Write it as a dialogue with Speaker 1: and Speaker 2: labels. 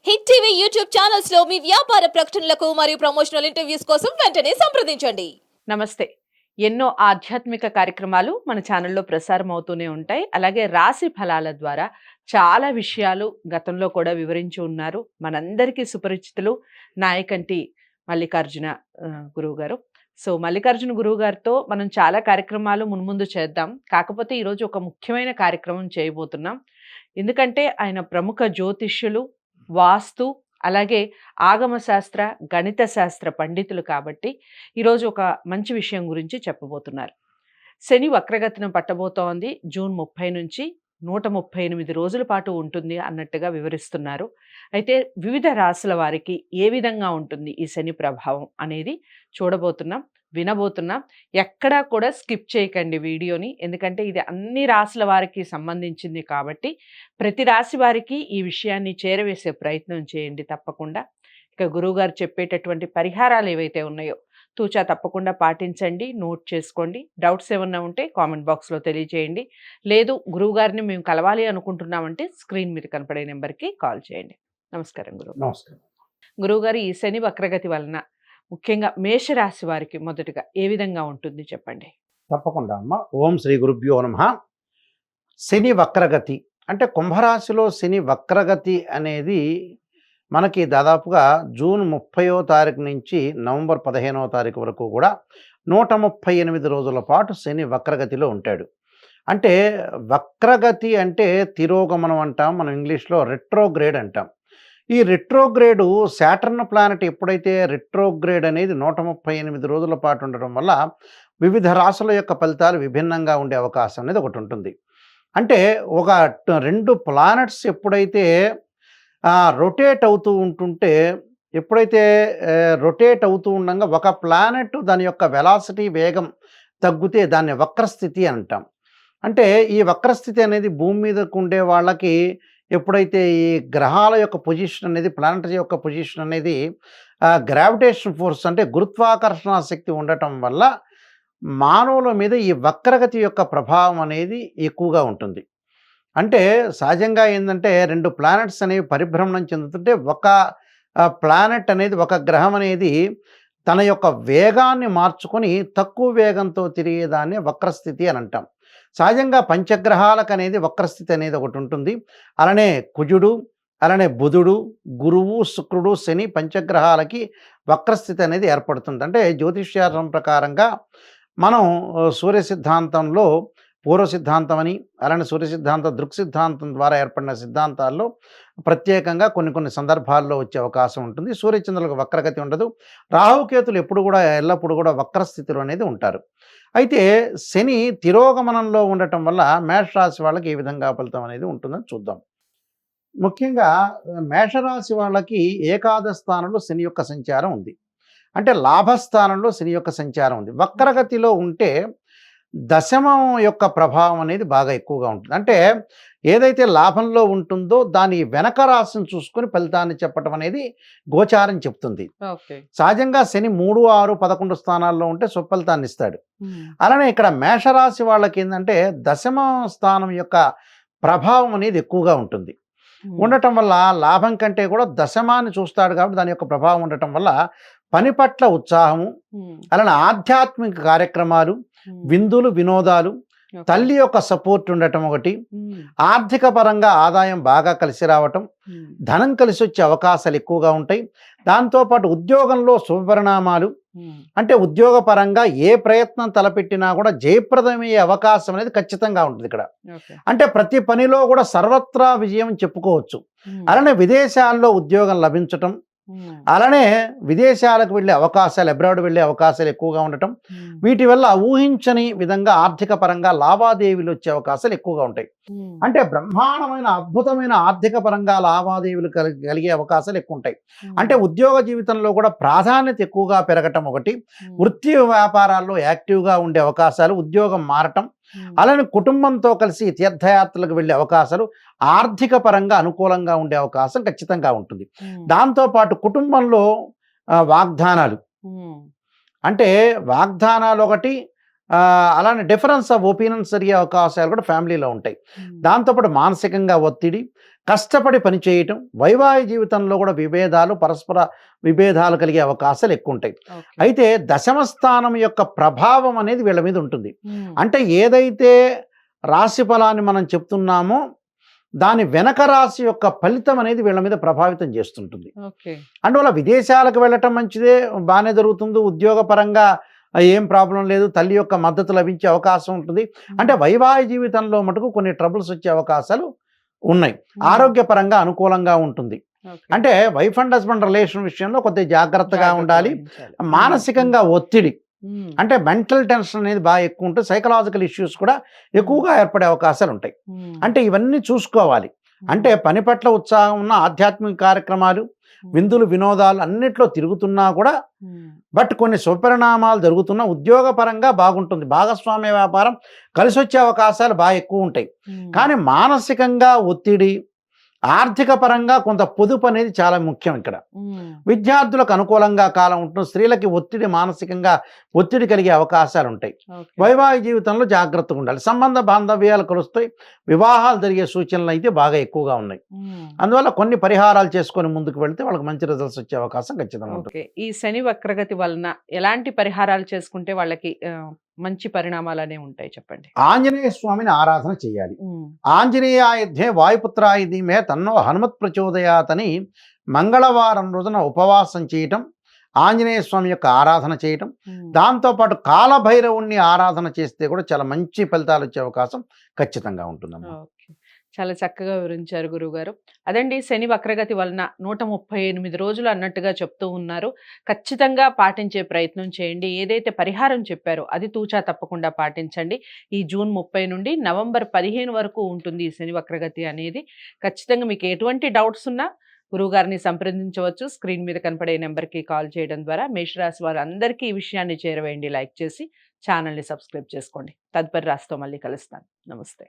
Speaker 1: Hit TV YouTube channels లో మీ వ్యాపార ప్రకటనలకు మరియు ప్రమోషనల్ ఇంటర్వ్యూస్ కోసం వెంటనే సంప్రదించండి.
Speaker 2: నమస్తే. ఎన్నో ఆధ్యాత్మిక కార్యక్రమాలు మన ఛానల్లో ప్రసారం అవుతూనే ఉంటాయి. అలాగే రాశి ఫలాల ద్వారా చాలా విషయాలు గతంలో కూడా వివరించి ఉన్నారు. మనందరికీ సుపరిచితులు నాయకంటి మల్లికార్జున గురువు గారు. సో మల్లికార్జున గురువు గారితో మనం చాలా కార్యక్రమాలు మున్ముందు చేద్దాం. కాకపోతే ఈరోజు ఒక ముఖ్యమైన కార్యక్రమం చేయబోతున్నాం. ఎందుకంటే ఆయన ప్రముఖ జ్యోతిష్యులు, వాస్తు, అలాగే ఆగమ శాస్త్ర, గణిత శాస్త్ర పండితులు కాబట్టి ఈరోజు ఒక మంచి విషయం గురించి చెప్పబోతున్నారు. శని వక్రగతిన పట్టబోతోంది. జూన్ 30 నుంచి 138 రోజుల పాటు ఉంటుంది అన్నట్టుగా వివరిస్తున్నారు. అయితే వివిధ రాశుల వారికి ఏ విధంగా ఉంటుంది ఈ శని ప్రభావం అనేది చూడబోతున్నాం, వినబోతున్నాం. ఎక్కడా కూడా స్కిప్ చేయకండి వీడియోని. ఎందుకంటే ఇది అన్ని రాశుల వారికి సంబంధించింది కాబట్టి ప్రతి రాశి వారికి ఈ విషయాన్ని చేరవేసే ప్రయత్నం చేయండి తప్పకుండా. ఇక గురువుగారు చెప్పేటటువంటి పరిహారాలు ఏవైతే ఉన్నాయో తూచా తప్పకుండా పాటించండి, నోట్ చేసుకోండి. డౌట్స్ ఏమన్నా ఉంటే కామెంట్ బాక్స్లో తెలియజేయండి. లేదు గురువుగారిని మేము కలవాలి అనుకుంటున్నామంటే స్క్రీన్ మీద కనపడే నెంబర్కి కాల్ చేయండి. నమస్కారం గురువు.
Speaker 3: నమస్కారం.
Speaker 2: గురువుగారు, ఈ శని వక్రగతి వలన ముఖ్యంగా మేషరాశి వారికి మొదటగా ఏ విధంగా ఉంటుంది చెప్పండి.
Speaker 3: తప్పకుండా అమ్మ. ఓం శ్రీ గురుభ్యో నమః. శని వక్రగతి అంటే కుంభరాశిలో శని వక్రగతి అనేది మనకి దాదాపుగా జూన్ 30వ తారీఖు నుంచి నవంబర్ 15వ తారీఖు వరకు కూడా 138 రోజుల పాటు శని వక్రగతిలో ఉంటాడు. అంటే వక్రగతి అంటే తిరోగమనం అంటాం, మనం ఇంగ్లీష్లో రెట్రోగ్రేడ్ అంటాం. ఈ రెట్రోగ్రేడు శాటర్న్ ప్లానెట్ ఎప్పుడైతే రెట్రోగ్రేడ్ అనేది 138 రోజుల పాటు ఉండడం వల్ల వివిధ రాశుల యొక్క ఫలితాలు విభిన్నంగా ఉండే అవకాశం అనేది ఒకటి ఉంటుంది. అంటే ఒక 2 ప్లానెట్స్ ఎప్పుడైతే రొటేట్ అవుతూ ఉంటుంటే, ఎప్పుడైతే రొటేట్ అవుతూ ఉండగా ఒక ప్లానెట్ దాని యొక్క వెలాసిటీ వేగం తగ్గితే దాన్ని వక్రస్థితి అంటాం. అంటే ఈ వక్రస్థితి అనేది భూమి మీదకు ఉండే వాళ్ళకి ఎప్పుడైతే ఈ గ్రహాల యొక్క పొజిషన్ అనేది, ప్లానెట్ యొక్క పొజిషన్ అనేది గ్రావిటేషన్ ఫోర్స్ అంటే గురుత్వాకర్షణ శక్తి ఉండటం వల్ల మానవుల మీద ఈ వక్రగతి యొక్క ప్రభావం అనేది ఎక్కువగా ఉంటుంది. అంటే సహజంగా ఏంటంటే 2 ప్లానెట్స్ అనేవి పరిభ్రమణం చెందుతుంటే ఒక ప్లానెట్ అనేది, ఒక గ్రహం అనేది తన యొక్క వేగాన్ని మార్చుకొని తక్కువ వేగంతో తిరిగేదాన్ని వక్రస్థితి అని అంటాం. సహజంగా పంచగ్రహాలకు అనేది వక్రస్థితి అనేది ఒకటి ఉంటుంది. అలానే కుజుడు, అలానే బుధుడు, గురువు, శుక్రుడు, శని పంచగ్రహాలకి వక్రస్థితి అనేది ఏర్పడుతుంది. అంటే జ్యోతిష్శాస్త్రం ప్రకారంగా మనం సూర్య సిద్ధాంతంలో పూర్వ సిద్ధాంతం అని, అలానే సూర్య సిద్ధాంతం, దృక్ సిద్ధాంతం ద్వారా ఏర్పడిన సిద్ధాంతాల్లో ప్రత్యేకంగా కొన్ని సందర్భాల్లో వచ్చే అవకాశం ఉంటుంది. సూర్యచంద్రులకు వక్రగతి ఉండదు. రాహుకేతులు ఎప్పుడు కూడా ఎల్లప్పుడూ కూడా వక్రస్థితిలో అనేది ఉంటారు. అయితే శని తిరోగమనంలో ఉండటం వల్ల మేషరాశి వాళ్ళకి ఏ విధంగా ఫలితం అనేది ఉంటుందని చూద్దాం. ముఖ్యంగా మేషరాశి వాళ్ళకి ఏకాదశ స్థానంలో శని యొక్క సంచారం ఉంది. అంటే లాభస్థానంలో శని యొక్క సంచారం ఉంది. వక్రగతిలో ఉంటే దశమం యొక్క ప్రభావం అనేది బాగా ఎక్కువగా ఉంటుంది. అంటే ఏదైతే లాభంలో ఉంటుందో దాని వెనక రాశిని చూసుకొని ఫలితాన్ని చెప్పడం అనేది గోచారం చెప్తుంది. సహజంగా శని 3, 6, 11 స్థానాల్లో ఉంటే సుఫలితాన్ని ఇస్తాడు. అలానే ఇక్కడ మేషరాశి వాళ్ళకి ఏంటంటే దశమ స్థానం యొక్క ప్రభావం అనేది ఎక్కువగా ఉంటుంది. ఉండటం వల్ల లాభం కంటే కూడా దశమాన్ని చూస్తాడు కాబట్టి దాని యొక్క ప్రభావం ఉండటం వల్ల పని పట్ల ఉత్సాహము, అలానే ఆధ్యాత్మిక కార్యక్రమాలు, విందులు, వినోదాలు, తల్లి యొక్క సపోర్ట్ ఉండటం ఒకటి, ఆర్థిక పరంగా ఆదాయం బాగా కలిసి రావటం, ధనం కలిసి వచ్చే అవకాశాలు ఎక్కువగా ఉంటాయి. దాంతోపాటు ఉద్యోగంలో శుభపరిణామాలు, అంటే ఉద్యోగ పరంగా ఏ ప్రయత్నం తలపెట్టినా కూడా జయప్రదమయ్యే అవకాశం అనేది ఖచ్చితంగా ఉంటుంది ఇక్కడ. అంటే ప్రతి పనిలో కూడా సర్వత్రా విజయం చెప్పుకోవచ్చు. అలానే విదేశాల్లో ఉద్యోగం లభించటం, అలానే విదేశాలకు వెళ్ళే అవకాశాలు, అబ్రాడ్ వెళ్ళే అవకాశాలు ఎక్కువగా ఉండటం, వీటి వల్ల ఊహించని విధంగా ఆర్థిక పరంగా లావాదేవీలు వచ్చే అవకాశాలు ఎక్కువగా ఉంటాయి. అంటే బ్రహ్మాండమైన అద్భుతమైన ఆర్థిక పరంగా లావాదేవీలు కలిగే అవకాశాలు ఎక్కువ ఉంటాయి. అంటే ఉద్యోగ జీవితంలో కూడా ప్రాధాన్యత ఎక్కువగా పెరగటం ఒకటి, వృత్తి వ్యాపారాల్లో యాక్టివ్గా ఉండే అవకాశాలు, ఉద్యోగం మారటం, అలానే కుటుంబంతో కలిసి తీర్థయాత్రలకు వెళ్ళే అవకాశాలు, ఆర్థిక పరంగా అనుకూలంగా ఉండే అవకాశం ఖచ్చితంగా ఉంటుంది. దాంతోపాటు కుటుంబంలో వాగ్దానాలు, అంటే వాగ్దానాలు ఒకటి, అలానే డిఫరెన్స్ ఆఫ్ ఒపీనియన్స్ జరిగే అవకాశాలు కూడా ఫ్యామిలీలో ఉంటాయి. దాంతోపాటు మానసికంగా ఒత్తిడి, కష్టపడి పనిచేయటం, వైవాహిక జీవితంలో కూడా పరస్పర విభేదాలు కలిగే అవకాశాలు ఎక్కువ ఉంటాయి. అయితే దశమ స్థానం యొక్క ప్రభావం అనేది వీళ్ళ మీద ఉంటుంది. అంటే ఏదైతే రాశి ఫలాన్ని మనం చెప్తున్నామో దాని వెనక రాశి యొక్క ఫలితం అనేది వీళ్ళ మీద ప్రభావితం చేస్తుంటుంది. అందువల్ల విదేశాలకు వెళ్ళటం మంచిదే, బాగానే జరుగుతుంది, ఉద్యోగపరంగా ఏం ప్రాబ్లం లేదు, తల్లి యొక్క మద్దతు లభించే అవకాశం ఉంటుంది. అంటే వైవాహిక జీవితంలో మటుకు కొన్ని ట్రబుల్స్ వచ్చే అవకాశాలు ఉన్నాయి. ఆరోగ్యపరంగా అనుకూలంగా ఉంటుంది. అంటే వైఫ్ అండ్ హస్బెండ్ రిలేషన్ విషయంలో కొద్దిగా జాగ్రత్తగా ఉండాలి. మానసికంగా ఒత్తిడి అంటే మెంటల్ టెన్షన్ అనేది బాగా ఎక్కువ ఉంటుంది. సైకలాజికల్ ఇష్యూస్ కూడా ఎక్కువగా ఏర్పడే అవకాశాలు ఉంటాయి. అంటే ఇవన్నీ చూసుకోవాలి. అంటే పని పట్ల ఉత్సాహం ఉన్న ఆధ్యాత్మిక కార్యక్రమాలు, విందులు, వినోదాలు అన్నిట్లో తిరుగుతున్నా కూడా బట్ కొన్ని శుభపరిణామాలు జరుగుతున్నా ఉద్యోగపరంగా బాగుంటుంది. భాగస్వామ్య వ్యాపారం కలిసి వచ్చే అవకాశాలు బాగా ఎక్కువ ఉంటాయి. కానీ మానసికంగా ఒత్తిడి, ఆర్థిక పరంగా కొంత పొదుపు అనేది చాలా ముఖ్యం. ఇక్కడ విద్యార్థులకు అనుకూలంగా కాలం ఉంటుంది. స్త్రీలకి ఒత్తిడి, మానసికంగా ఒత్తిడి కలిగే అవకాశాలు ఉంటాయి. వైవాహిక జీవితంలో జాగ్రత్తగా ఉండాలి. సంబంధ బాంధవ్యాలు కలుస్తాయి. వివాహాలు జరిగే సూచనలు అయితే బాగా ఎక్కువగా ఉన్నాయి. అందువల్ల కొన్ని పరిహారాలు చేసుకొని ముందుకు వెళ్తే వాళ్ళకి మంచి రిజల్ట్స్ వచ్చే అవకాశం ఖచ్చితంగా ఉంటుంది.
Speaker 2: ఈ శని వక్రగతి వలన ఎలాంటి పరిహారాలు చేసుకుంటే వాళ్ళకి మంచి పరిణామాలు అనేవి ఉంటాయి చెప్పండి?
Speaker 3: ఆంజనేయ స్వామిని ఆరాధన చేయాలి. ఆంజనేయాయుధే వాయుపుత్రాయుధీమే తన్నో హనుమత్ ప్రచోదయాత్ అని మంగళవారం రోజున ఉపవాసం చేయటం, ఆంజనేయ స్వామి యొక్క ఆరాధన చేయటం, దాంతోపాటు కాలభైరవుణ్ణి ఆరాధన చేస్తే కూడా చాలా మంచి ఫలితాలు వచ్చే అవకాశం ఖచ్చితంగా ఉంటుందమ్మా.
Speaker 2: చాలా చక్కగా వివరించారు గురువుగారు. అదండి, శని వక్రగతి వలన 138 రోజులు అన్నట్టుగా చెప్తూ ఉన్నారు. ఖచ్చితంగా పాటించే ప్రయత్నం చేయండి. ఏదైతే పరిహారం చెప్పారో అది తూచా తప్పకుండా పాటించండి. ఈ జూన్ 30 నుండి నవంబర్ 15 వరకు ఉంటుంది ఈ శని వక్రగతి అనేది. ఖచ్చితంగా మీకు ఎటువంటి డౌట్స్ ఉన్నా గురువుగారిని సంప్రదించవచ్చు. స్క్రీన్ మీద కనపడే నెంబర్కి కాల్ చేయడం ద్వారా మేషరాశి వారందరికీ ఈ విషయాన్ని చేరవేయండి. లైక్ చేసి ఛానల్ని సబ్స్క్రైబ్ చేసుకోండి. తదుపరి రాశితో మళ్ళీ కలుస్తాను. నమస్తే.